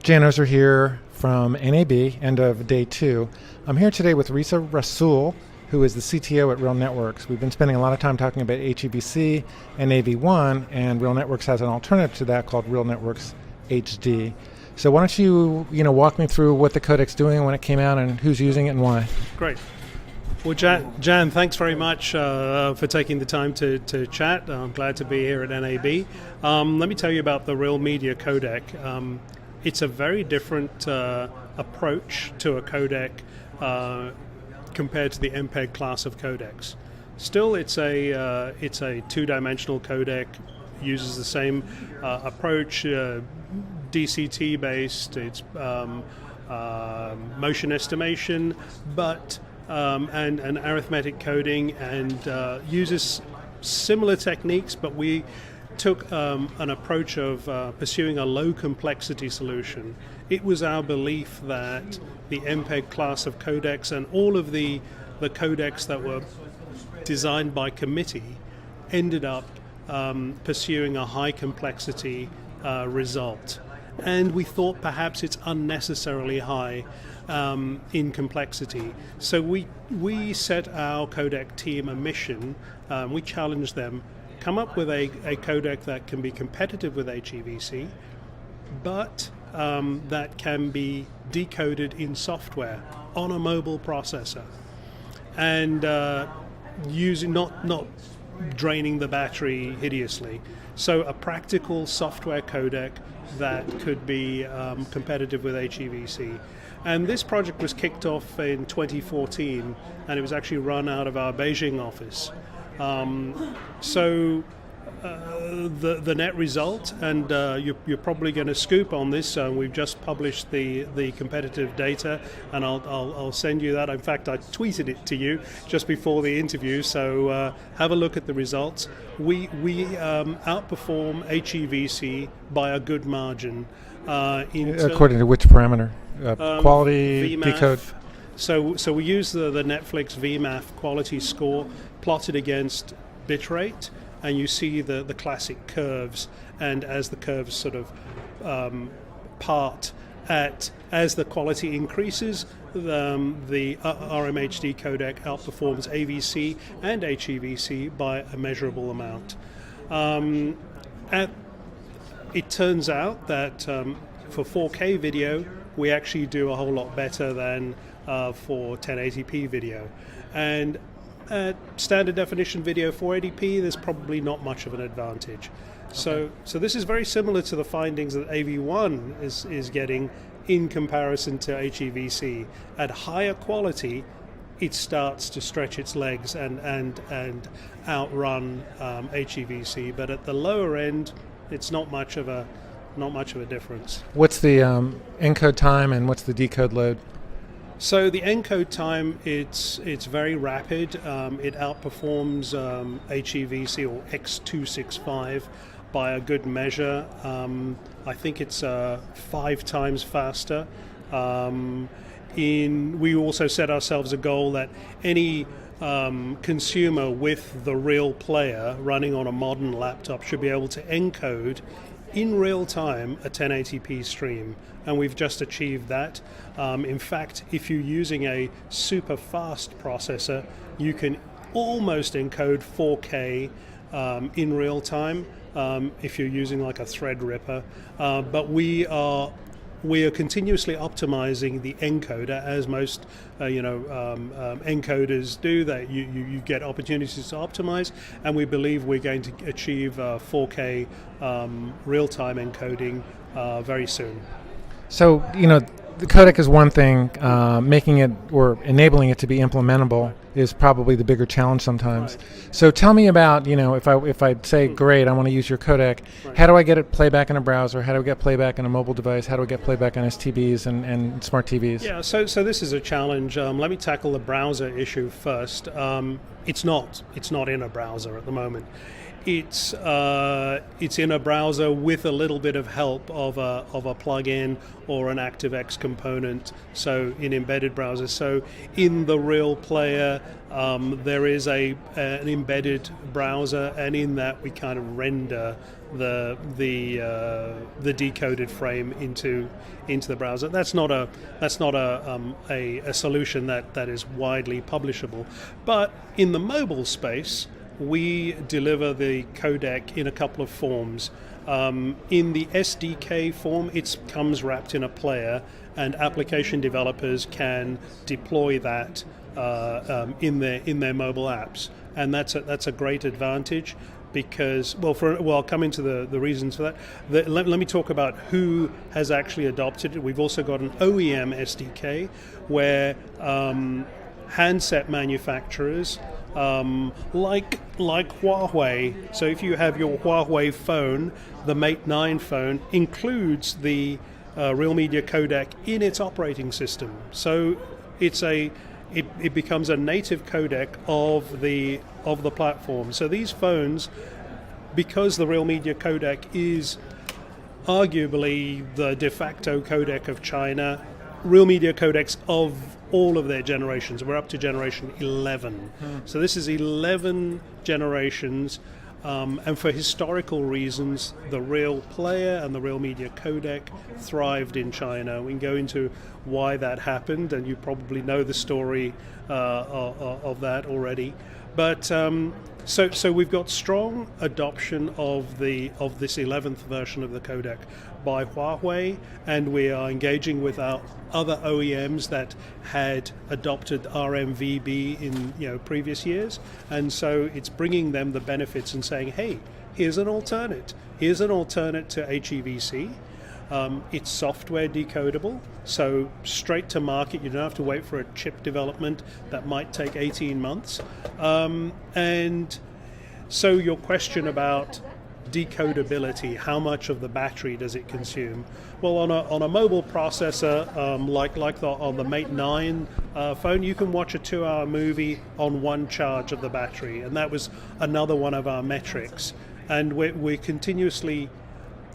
Jan Ozer here from NAB, end of day 2. I'm here today with Reza Rassool, who is the CTO at RealNetworks. We've been spending a lot of time talking about HEVC and AV1, and RealNetworks has an alternative to that called RealNetworks HD. So why don't you walk me through what the codec's doing, when it came out, and who's using it and why? Great. Well, Jan, thanks very much for taking the time to chat. I'm glad to be here at NAB. Let me tell you about the Real Media Codec. It's a very different approach to a codec compared to the MPEG class of codecs. Still, it's a two-dimensional codec, uses the same approach, DCT based. It's motion estimation, but and arithmetic coding, and uses similar techniques, but we took an approach of pursuing a low complexity solution. It was our belief that the MPEG class of codecs and all of the codecs that were designed by committee ended up pursuing a high complexity result. And we thought perhaps it's unnecessarily high in complexity. So we set our codec team a mission. We challenged them, come up with a codec that can be competitive with HEVC, but that can be decoded in software on a mobile processor, and using not draining the battery hideously. So a practical software codec that could be competitive with HEVC. And this project was kicked off in 2014, and it was actually run out of our Beijing office. The net result, and you're probably going to scoop on this. We've just published the competitive data, and I'll send you that. In fact, I tweeted it to you just before the interview, so have a look at the results. We outperform HEVC by a good margin. According to which parameter? Quality, VMAF. Decode? So we use the Netflix VMAF quality score plotted against bitrate, and you see the classic curves, and as the curves sort of part as the quality increases, the RMHD codec outperforms AVC and HEVC by a measurable amount. It turns out that for 4K video, we actually do a whole lot better than for 1080p video. And standard definition video 480p, there's probably not much of an advantage. Okay. So this is very similar to the findings that AV1 is getting in comparison to HEVC. At higher quality, it starts to stretch its legs and outrun HEVC, but at the lower end, it's not much of a difference. What's the encode time and what's the decode load? So the encode time, it's very rapid. It outperforms HEVC or X265 by a good measure. I think it's 5 times faster. We also set ourselves a goal that any consumer with the Real player running on a modern laptop should be able to encode in real time a 1080p stream, and we've just achieved that. In fact, if you're using a super fast processor, you can almost encode 4K in real time if you're using like a Threadripper. But we are continuously optimizing the encoder, as most encoders do. That you get opportunities to optimize, and we believe we're going to achieve 4K real-time encoding very soon. So the codec is one thing. Making it or enabling it to be implementable is probably the bigger challenge sometimes. Right. So tell me about, if I say, great, I want to use your codec, right, how do I get it playback in a browser? How do I get playback in a mobile device? How do I get playback on STBs and smart TVs? Yeah, so this is a challenge. Let me tackle the browser issue first. It's not in a browser at the moment. It's in a browser with a little bit of help of a plugin or an ActiveX component. So in embedded browsers. So in the Real player, there is an embedded browser, and in that we kind of render the decoded frame into the browser. That's not a solution that is widely publishable, but in the mobile space, we deliver the codec in a couple of forms. In the SDK form, it comes wrapped in a player, and application developers can deploy that in their mobile apps, and that's a great advantage because I'll come into the reasons for that. Let me talk about who has actually adopted it. We've also got an OEM SDK where handset manufacturers like Huawei. So if you have your Huawei phone, the Mate 9 phone includes the Real Media Codec in its operating system. So it becomes a native codec of the platform. So these phones, because the Real Media Codec is arguably the de facto codec of China, Real Media Codecs of all of their generations. We're up to generation 11. So this is 11 generations, and for historical reasons, the Real Player and the Real Media Codec thrived in China. We can go into why that happened, and you probably know the story of that already. But so we've got strong adoption of this 11th version of the codec by Huawei, and we are engaging with our other OEMs that had adopted RMVB in previous years, and so it's bringing them the benefits and saying, hey, here's an alternate to HEVC. It's software decodable, so straight to market. You don't have to wait for a chip development that might take 18 months. And so your question about decodability, how much of the battery does it consume? Well, on a mobile processor on the Mate 9 phone, you can watch a 2-hour movie on one charge of the battery, and that was another one of our metrics. And we're continuously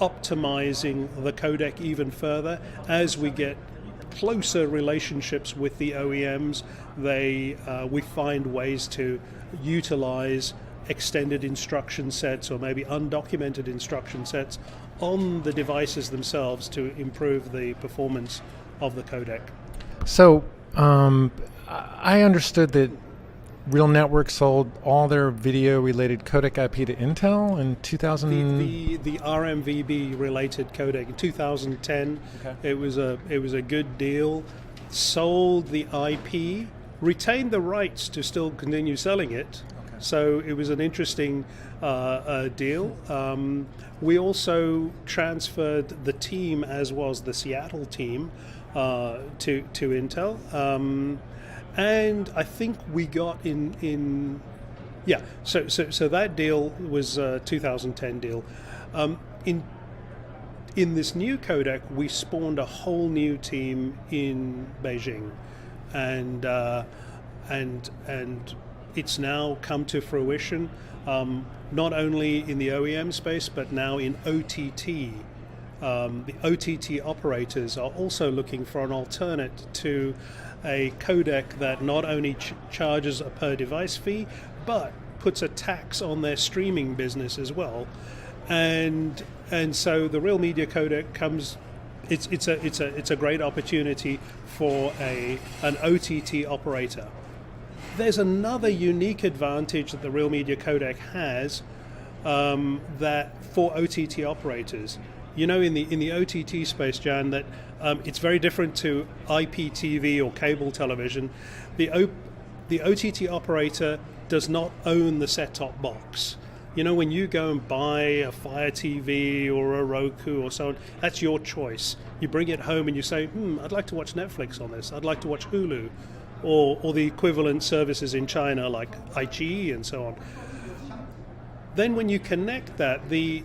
optimizing the codec even further as we get closer relationships with the OEMs. We find ways to utilize extended instruction sets or maybe undocumented instruction sets on the devices themselves to improve the performance of the codec. So I understood that RealNetworks sold all their video-related codec IP to Intel in 2000. The RMVB-related codec in 2010. Okay. It was a good deal. Sold the IP, retained the rights to still continue selling it. Okay. So it was an interesting deal. We also transferred the team, as was the Seattle team, to Intel. And I think we got so that deal was a 2010 deal. In this new codec, we spawned a whole new team in Beijing, and it's now come to fruition, not only in the OEM space but now in OTT. The OTT operators are also looking for an alternate to a codec that not only charges a per device fee, but puts a tax on their streaming business as well. And so the Real Media Codec comes. It's a great opportunity for an OTT operator. There's another unique advantage that the Real Media Codec has that for OTT operators. In the OTT space, Jan, that it's very different to IPTV or cable television. The OTT operator does not own the set-top box. When you go and buy a Fire TV or a Roku or so on, that's your choice. You bring it home and you say, I'd like to watch Netflix on this. I'd like to watch Hulu or the equivalent services in China like iQIYI and so on. Then when you connect that, the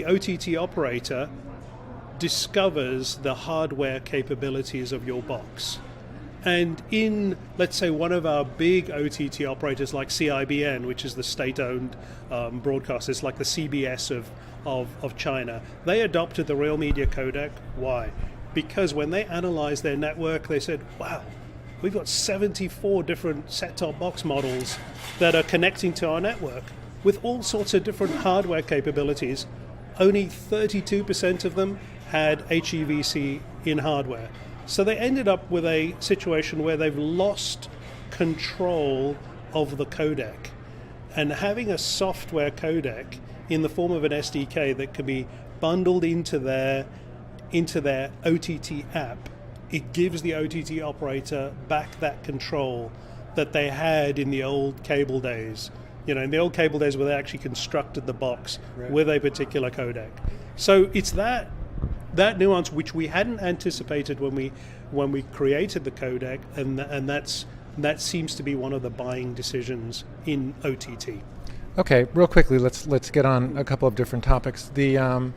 OTT operator discovers the hardware capabilities of your box. And in, let's say, one of our big OTT operators like CIBN, which is the state-owned broadcaster, it's like the CBS of China, they adopted the Real Media Codec. Why? Because when they analyzed their network, they said, wow, we've got 74 different set-top box models that are connecting to our network with all sorts of different hardware capabilities. Only 32% of them had HEVC in hardware. So they ended up with a situation where they've lost control of the codec. And having a software codec in the form of an SDK that can be bundled into their OTT app, it gives the OTT operator back that control that they had in the old cable days. In the old cable days where they actually constructed the box with a particular codec. So it's that nuance which we hadn't anticipated when we created the codec, and that seems to be one of the buying decisions in OTT. Okay, real quickly, let's get on a couple of different topics. There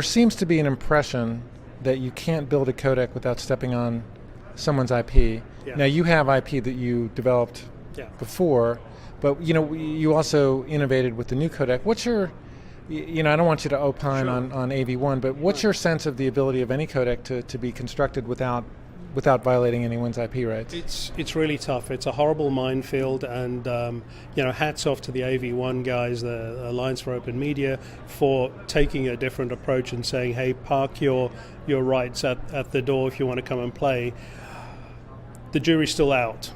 seems to be an impression that you can't build a codec without stepping on someone's IP. Yeah. Now you have IP that you developed before, but you also innovated with the new codec. What's your, I don't want you to opine on AV1, but what's your sense of the ability of any codec to be constructed without violating anyone's IP rights? It's really tough. It's a horrible minefield, and hats off to the AV1 guys, the Alliance for Open Media, for taking a different approach and saying, hey, park your rights at the door if you want to come and play. The jury's still out.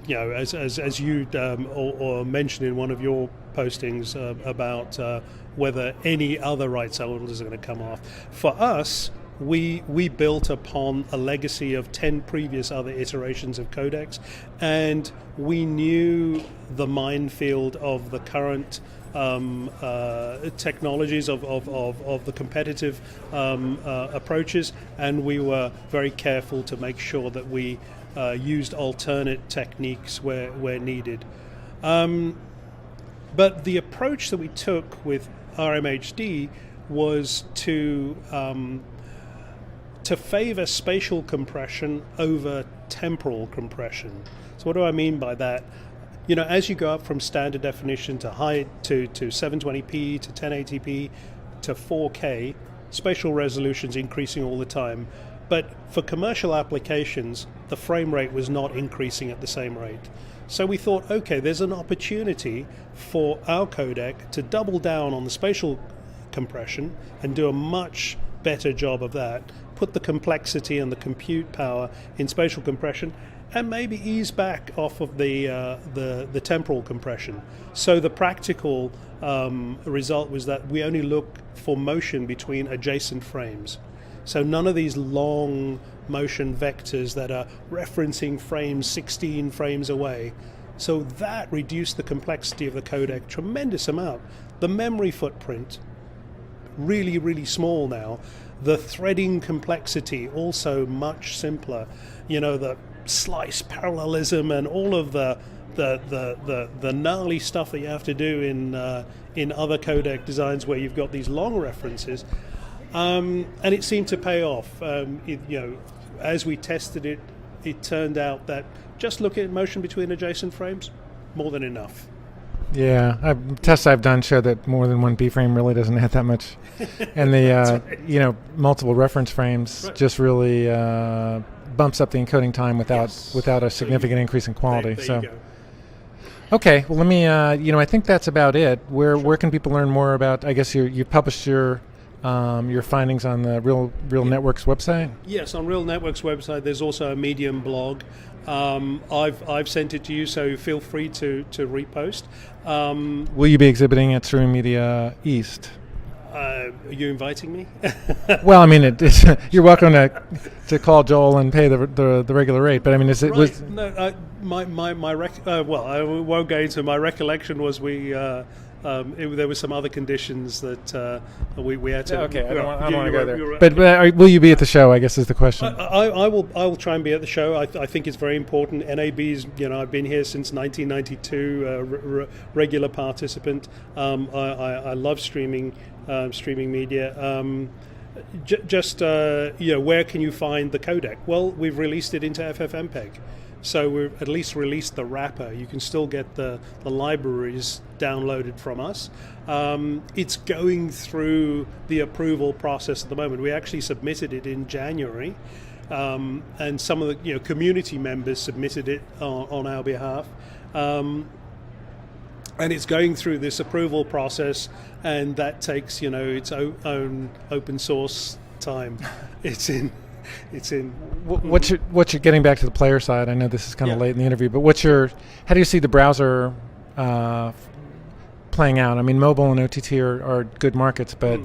As you or mentioned in one of your postings about whether any other rights holders are going to come off. For us, we built upon a legacy of 10 previous other iterations of codecs, and we knew the minefield of the current technologies of the competitive approaches, and we were very careful to make sure that we used alternate techniques where needed. But the approach that we took with RMHD was to favor spatial compression over temporal compression. So what do I mean by that? As you go up from standard definition to 720p to 1080p to 4K, spatial resolution's increasing all the time. But for commercial applications, the frame rate was not increasing at the same rate. So we thought, okay, there's an opportunity for our codec to double down on the spatial compression and do a much better job of that, put the complexity and the compute power in spatial compression, and maybe ease back off of the temporal compression. So the practical result was that we only look for motion between adjacent frames. So none of these long motion vectors that are referencing frames 16 frames away. So that reduced the complexity of the codec tremendous amount. The memory footprint, really, really small now. The threading complexity, also much simpler. The slice parallelism and all of the gnarly stuff that you have to do in other codec designs where you've got these long references. And it seemed to pay off. As we tested it, it turned out that just looking at motion between adjacent frames, more than enough. Yeah, tests I've done show that more than one B frame really doesn't add that much, and the right. Multiple reference frames just really bumps up the encoding time without a significant increase in quality. There you go. Okay, well let me. I think that's about it. Where can people learn more about? I guess you published your findings on the RealNetworks website? Yes, on RealNetworks website. There's also a Medium blog. I've sent it to you, so feel free to repost. Will you be exhibiting at Streaming Media East? Are you inviting me? Well, I mean, you're welcome to call Joel and pay the regular rate. But I mean, is it right. was No, I won't go into my recollection. Was there were some other conditions that we had to. Okay, I don't want to go there. But will you be at the show? I guess is the question. I will try and be at the show. I think it's very important. NAB's, I've been here since 1992, regular participant. I love streaming media. Where can you find the codec? Well, we've released it into FFmpeg. So we've at least released the wrapper. You can still get the libraries downloaded from us. It's going through the approval process at the moment. We actually submitted it in January, and some of the community members submitted it on our behalf. And it's going through this approval process, and that takes its own open source time. It's in. What's your getting back to the player side? I know this is kind of late in the interview, but how do you see the browser playing out? I mean, mobile and OTT are good markets, but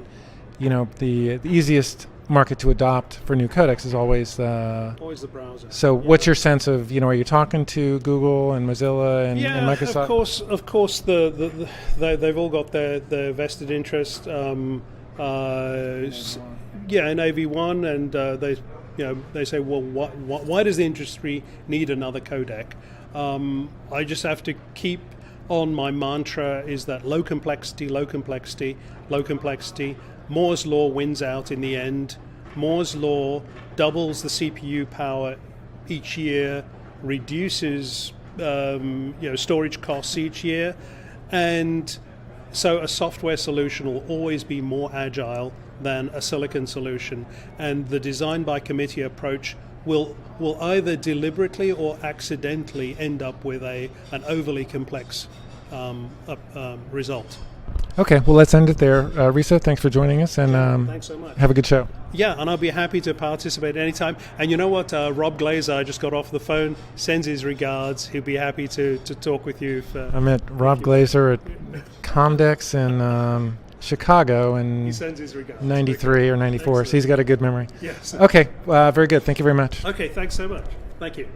the easiest market to adopt for new codecs is always the browser. So what's your sense of, are you talking to Google and Mozilla and Microsoft? Of course they've all got their vested interest. In AV1, and they say, well, why does the industry need another codec? I just have to keep on my mantra is that low complexity, low complexity, low complexity. Moore's law wins out in the end. Moore's law doubles the CPU power each year, reduces storage costs each year, and so a software solution will always be more agile than a silicon solution, and the design by committee approach will either deliberately or accidentally end up with an overly complex result. Okay, well, let's end it there. Reza, thanks for joining us, and thanks so much. Have a good show. Yeah, and I'll be happy to participate anytime. And you know what? Rob Glazer, I just got off the phone, sends his regards. He'll be happy to talk with you. I met Rob Glazer at Comdex in Chicago in he sends his regards. 93 or 94, Excellent. so he's got a good memory. Yes. Okay, very good. Thank you very much. Okay, thanks so much. Thank you.